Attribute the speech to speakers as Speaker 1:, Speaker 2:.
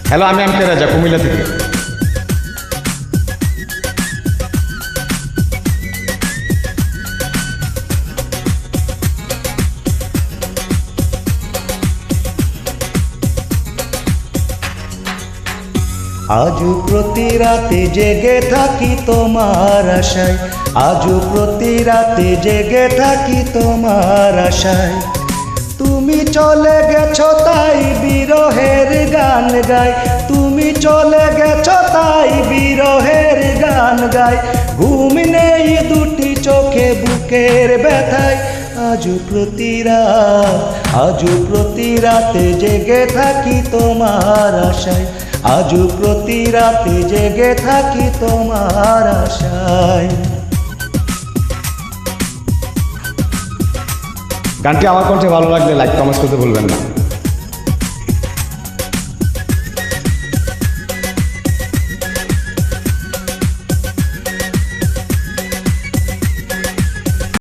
Speaker 1: Hello, আমি রাজা, কুমিল্লা থেকে।
Speaker 2: আজও প্রতি রাতে জেগে থাকি তোমার আশায়, আজও প্রতি রাতে জেগে থাকি তোমার আশায়। তুমি চলে গেছো তাই বিরহের গান গাই, তুমি চলে গেছো তাই বিরহের গান গাই। ঘুম নেই দুটি চোখে বুকের ব্যথায়, আজও প্রতি রাত, আজও প্রতি রাতে জেগে থাকি তোমার আশায়, আজও প্রতি রাতে জেগে থাকি তোমার আশায়।
Speaker 1: গানটি আমার কণ্ঠে ভালো লাগলে লাইক কমেন্টস করতে ভুলবেন না।